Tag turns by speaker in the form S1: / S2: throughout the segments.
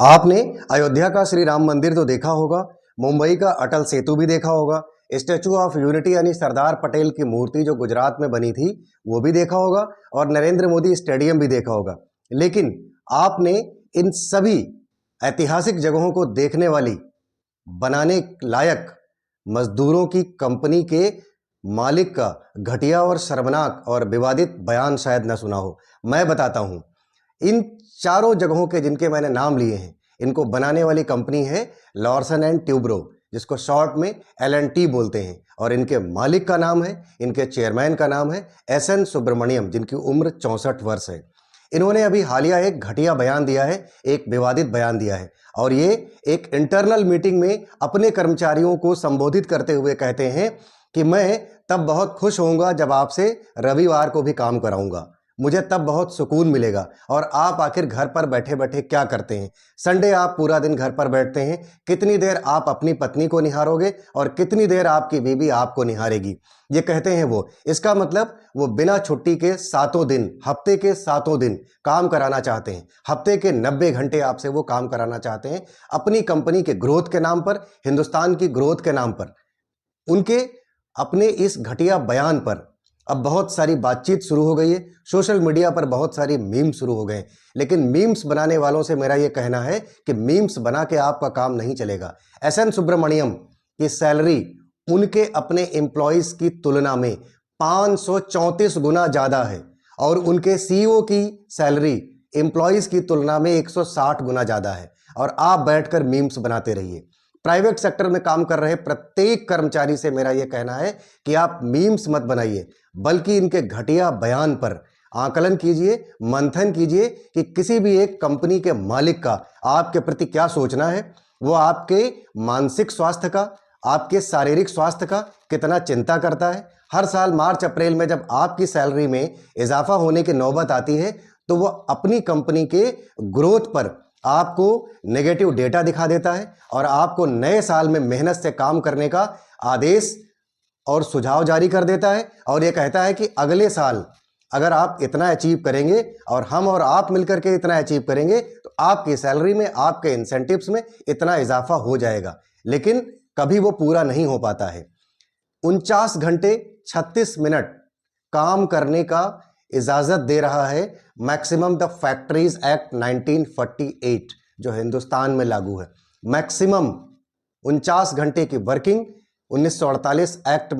S1: आपने अयोध्या का श्री राम मंदिर तो देखा होगा, मुंबई का अटल सेतु भी देखा होगा, स्टैचू ऑफ यूनिटी यानी सरदार पटेल की मूर्ति जो गुजरात में बनी थी वो भी देखा होगा और नरेंद्र मोदी स्टेडियम भी देखा होगा। लेकिन आपने इन सभी ऐतिहासिक जगहों को देखने वाली, बनाने लायक मजदूरों की कंपनी के मालिक का घटिया और शर्मनाक और विवादित बयान शायद न सुना हो। मैं बताता हूं। इन चारों जगहों के जिनके मैंने नाम लिए हैं, इनको बनाने वाली कंपनी है लॉर्सन एंड ट्यूब्रो, जिसको शॉर्ट में LNT बोलते हैं, और इनके मालिक का नाम है, इनके चेयरमैन का नाम है SN सुब्रमण्यम, जिनकी उम्र 64 वर्ष है। इन्होंने अभी हालिया एक घटिया बयान दिया है, एक विवादित बयान दिया है, और ये एक इंटरनल मीटिंग में अपने कर्मचारियों को संबोधित करते हुए कहते हैं कि मैं तब बहुत खुश होऊंगा जब आपसे रविवार को भी काम कराऊंगा, मुझे तब बहुत सुकून मिलेगा। और आप आखिर घर पर बैठे बैठे क्या करते हैं? संडे आप पूरा दिन घर पर बैठते हैं, कितनी देर आप अपनी पत्नी को निहारोगे और कितनी देर आपकी बीवी आपको निहारेगी? ये कहते हैं वो। इसका मतलब वो बिना छुट्टी के 7 दिन, हफ्ते के 7 दिन काम कराना चाहते हैं। हफ्ते के 90 घंटे आपसे वो काम कराना चाहते हैं, अपनी कंपनी के ग्रोथ के नाम पर, हिंदुस्तान की ग्रोथ के नाम पर। उनके अपने इस घटिया बयान पर अब बहुत सारी बातचीत शुरू हो गई है, सोशल मीडिया पर बहुत सारी मीम्स शुरू हो गए। लेकिन मीम्स बनाने वालों से मेरा यह कहना है कि मीम्स बना के आपका काम नहीं चलेगा। SN सुब्रमण्यम की सैलरी उनके अपने एम्प्लॉइज की तुलना में 534 गुना ज्यादा है, और उनके CEO की सैलरी एम्प्लॉइज की तुलना में 160 गुना ज्यादा है। और आप बैठकर मीम्स बनाते रहिए। प्राइवेट सेक्टर में काम कर रहे प्रत्येक कर्मचारी से मेरा यह कहना है कि आप मीम्स मत बनाइए, बल्कि इनके घटिया बयान पर आकलन कीजिए, मंथन कीजिए कि किसी भी एक कंपनी के मालिक का आपके प्रति क्या सोचना है। वो आपके मानसिक स्वास्थ्य का, आपके शारीरिक स्वास्थ्य का कितना चिंता करता है। हर साल मार्च अप्रैल में जब आपकी सैलरी में इजाफा होने की नौबत आती है, तो वो अपनी कंपनी के ग्रोथ पर आपको नेगेटिव डेटा दिखा देता है और आपको नए साल में मेहनत से काम करने का आदेश और सुझाव जारी कर देता है, और यह कहता है कि अगले साल अगर आप इतना अचीव करेंगे और हम और आप मिलकर के इतना अचीव करेंगे तो आपकी सैलरी में, आपके इंसेंटिव्स में इतना इजाफा हो जाएगा। लेकिन कभी वो पूरा नहीं हो पाता है। 49 घंटे 36 मिनट काम करने का इजाजत दे रहा है मैक्सिमम द फैक्ट्रीज एक्ट 1948, जो हिंदुस्तान में लागू है। मैक्सिमम 49 घंटे की वर्किंग 1948 एक्ट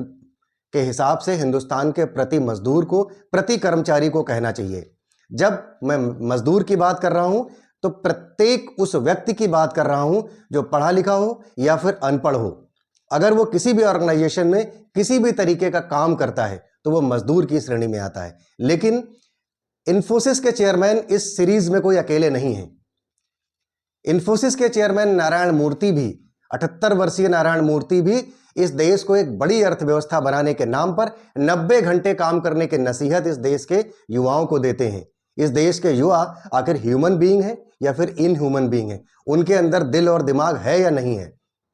S1: के हिसाब से हिंदुस्तान के प्रति मजदूर को, प्रति कर्मचारी को कहना चाहिए। जब मैं मजदूर की बात कर रहा हूं तो प्रत्येक उस व्यक्ति की बात कर रहा हूं जो पढ़ा लिखा हो या फिर अनपढ़ हो। अगर वो किसी भी ऑर्गेनाइजेशन में किसी भी तरीके का काम करता है तो वो मजदूर की श्रेणी में आता है। लेकिन इन्फोसिस के चेयरमैन इस सीरीज में कोई अकेले नहीं है। इन्फोसिस के चेयरमैन नारायण मूर्ति भी, 78 वर्षीय नारायण मूर्ति भी इस देश को एक बड़ी अर्थव्यवस्था बनाने के नाम पर 90 घंटे काम करने की नसीहत इस देश के युवाओं को देते हैं। इस देश के युवा आखिर ह्यूमन बीइंग है या फिर इनह्यूमन बीइंग है? उनके अंदर दिल और दिमाग है या नहीं है?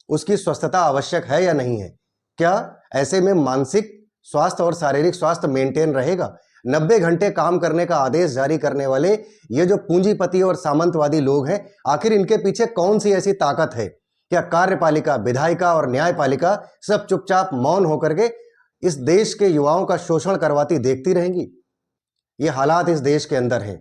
S1: उसकी स्वस्थता आवश्यक है या नहीं है? क्या ऐसे में मानसिक स्वास्थ्य और शारीरिक स्वास्थ्य मेंटेन रहेगा? 90 घंटे काम करने का आदेश जारी करने वाले ये जो पूंजीपति और सामंतवादी लोग हैं, आखिर इनके पीछे कौन सी ऐसी ताकत है? क्या कार्यपालिका, विधायिका और न्यायपालिका सब चुपचाप मौन होकर के इस देश के युवाओं का शोषण करवाती देखती रहेंगी? ये हालात इस देश के अंदर हैं।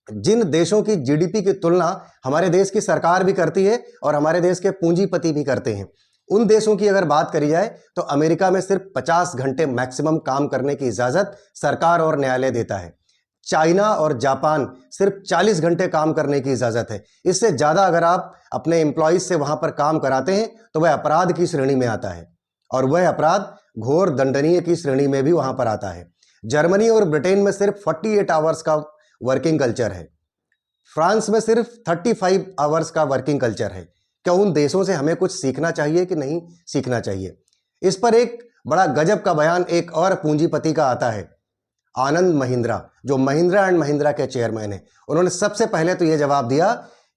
S1: जिन देशों की GDP की तुलना हमारे देश की सरकार भी करती है और हमारे देश के पूंजीपति भी करते हैं, उन देशों की अगर बात करी जाए तो अमेरिका में सिर्फ 50 घंटे मैक्सिमम काम करने की इजाजत सरकार और न्यायालय देता है। चाइना और जापान सिर्फ 40 घंटे काम करने की इजाजत है। इससे ज्यादा अगर आप अपने एम्प्लॉइज से वहां पर काम कराते हैं तो वह अपराध की श्रेणी में आता है, और वह अपराध घोर दंडनीय की श्रेणी में भी वहां पर आता है। जर्मनी और ब्रिटेन में सिर्फ 48 आवर्स का वर्किंग कल्चर है। फ्रांस में सिर्फ 35 आवर्स का वर्किंग कल्चर है। क्या उन देशों से हमें कुछ सीखना चाहिए कि नहीं सीखना चाहिए? इस पर एक बड़ा गजब का बयान एक और पूंजीपति का आता है, आनंद महिंद्रा, जो महिंद्रा एंड महिंद्रा के चेयरमैन हैं। उन्होंने सबसे पहले तो यह जवाब दिया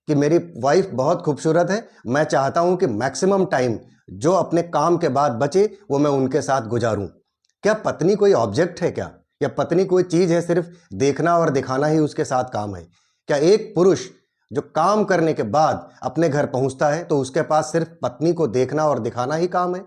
S1: कि मेरी वाइफ बहुत खूबसूरत है, मैं चाहता हूं कि मैक्सिमम टाइम जो अपने काम के बाद बचे वो मैं उनके साथ गुजारूं। क्या पत्नी कोई ऑब्जेक्ट है क्या? या पत्नी कोई चीज है सिर्फ देखना और दिखाना ही उसके साथ काम है? क्या एक पुरुष जो काम करने के बाद अपने घर पहुंचता है तो उसके पास सिर्फ पत्नी को देखना और दिखाना ही काम है?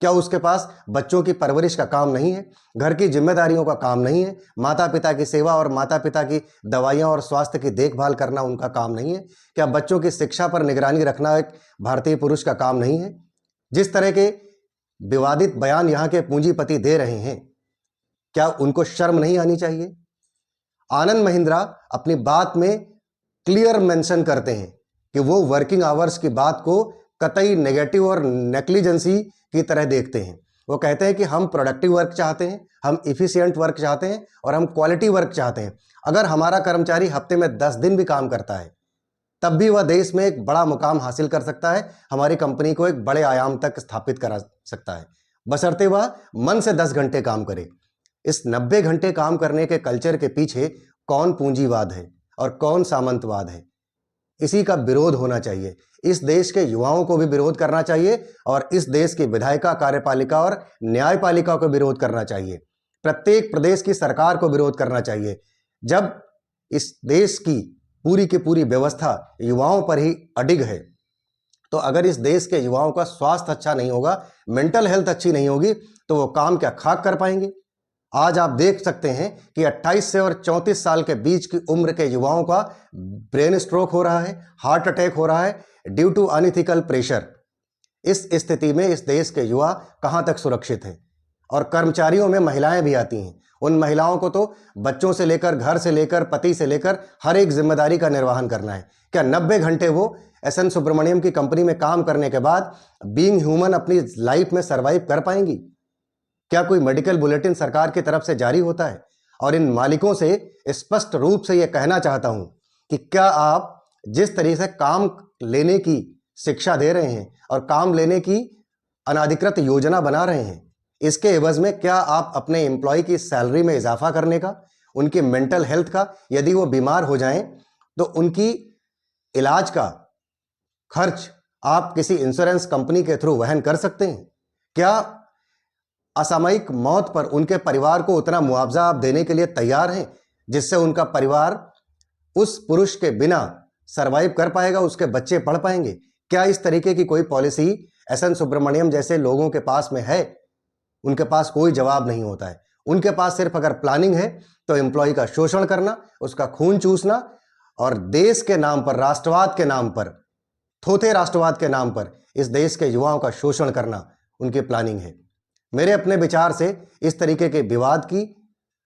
S1: क्या उसके पास बच्चों की परवरिश का काम नहीं है? घर की जिम्मेदारियों का काम नहीं है? माता पिता की सेवा और माता पिता की दवाइयां और स्वास्थ्य की देखभाल करना उनका काम नहीं है? क्या बच्चों की शिक्षा पर निगरानी रखना एक भारतीय पुरुष का काम नहीं है? जिस तरह के विवादित बयान यहाँ के पूंजीपति दे रहे हैं, क्या उनको शर्म नहीं आनी चाहिए? आनंद महिंद्रा अपनी बात में क्लियर मेंशन करते हैं कि वो वर्किंग आवर्स की बात को कतई नेगेटिव और नेग्लिजेंसी की तरह देखते हैं। वो कहते हैं कि हम प्रोडक्टिव वर्क चाहते हैं, हम इफिशिएंट वर्क चाहते हैं और हम क्वालिटी वर्क चाहते हैं। अगर हमारा कर्मचारी हफ्ते में 10 दिन भी काम करता है तब भी वह देश में एक बड़ा मुकाम हासिल कर सकता है, हमारी कंपनी को एक बड़े आयाम तक स्थापित करा सकता है, बशर्ते वह मन से 10 घंटे काम करे। इस 90 घंटे काम करने के कल्चर के पीछे कौन पूंजीवाद है और कौन सामंतवाद है, इसी का विरोध होना चाहिए। इस देश के युवाओं को भी विरोध करना चाहिए और इस देश की विधायिका, कार्यपालिका और न्यायपालिका को विरोध करना चाहिए। प्रत्येक प्रदेश की सरकार को विरोध करना चाहिए। जब इस देश की पूरी व्यवस्था युवाओं पर ही अडिग है, तो अगर इस देश के युवाओं का स्वास्थ्य अच्छा नहीं होगा, मेंटल हेल्थ अच्छी नहीं होगी, तो वो काम क्या खाक कर पाएंगे? आज आप देख सकते हैं कि 28 से और 34 साल के बीच की उम्र के युवाओं का ब्रेन स्ट्रोक हो रहा है, हार्ट अटैक हो रहा है ड्यू टू अनइथिकल प्रेशर। इस स्थिति में इस देश के युवा कहां तक सुरक्षित हैं? और कर्मचारियों में महिलाएं भी आती हैं। उन महिलाओं को तो बच्चों से लेकर, घर से लेकर, पति से लेकर हर एक जिम्मेदारी का निर्वहन करना है। क्या 90 घंटे वो एसएन सुब्रमण्यम की कंपनी में काम करने के बाद बीइंग ह्यूमन अपनी लाइफ में सरवाइव कर पाएंगी? क्या कोई मेडिकल बुलेटिन सरकार की तरफ से जारी होता है? और इन मालिकों से स्पष्ट रूप से यह कहना चाहता हूं कि क्या आप जिस तरीके से काम लेने की शिक्षा दे रहे हैं और काम लेने की अनाधिकृत योजना बना रहे हैं, इसके एवज में क्या आप अपने एम्प्लॉय की सैलरी में इजाफा करने का, उनकी मेंटल हेल्थ का, यदि वो बीमार हो जाएं तो उनकी इलाज का खर्च आप किसी इंश्योरेंस कंपनी के थ्रू वहन कर सकते हैं? क्या असामयिक मौत पर उनके परिवार को उतना मुआवजा आप देने के लिए तैयार हैं जिससे उनका परिवार उस पुरुष के बिना सरवाइव कर पाएगा, उसके बच्चे पढ़ पाएंगे? क्या इस तरीके की कोई पॉलिसी एसएन सुब्रमण्यम जैसे लोगों के पास में है? उनके पास कोई जवाब नहीं होता है। उनके पास सिर्फ अगर प्लानिंग है तो एम्प्लॉय का शोषण करना, उसका खून चूसना और देश के नाम पर, राष्ट्रवाद के नाम पर, थोथे राष्ट्रवाद के नाम पर इस देश के युवाओं का शोषण करना उनकी प्लानिंग है। मेरे अपने विचार से इस तरीके के विवाद की,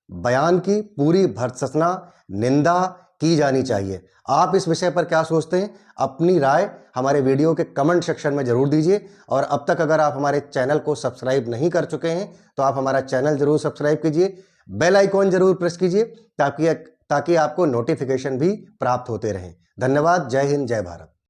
S1: बयान की पूरी भर्त्सना, निंदा की जानी चाहिए। आप इस विषय पर क्या सोचते हैं? अपनी राय हमारे वीडियो के कमेंट सेक्शन में जरूर दीजिए। और अब तक अगर आप हमारे चैनल को सब्सक्राइब नहीं कर चुके हैं तो आप हमारा चैनल जरूर सब्सक्राइब कीजिए, बेल आइकॉन जरूर प्रेस कीजिए ताकि आपको नोटिफिकेशन भी प्राप्त होते रहें। धन्यवाद। जय हिंद, जय भारत।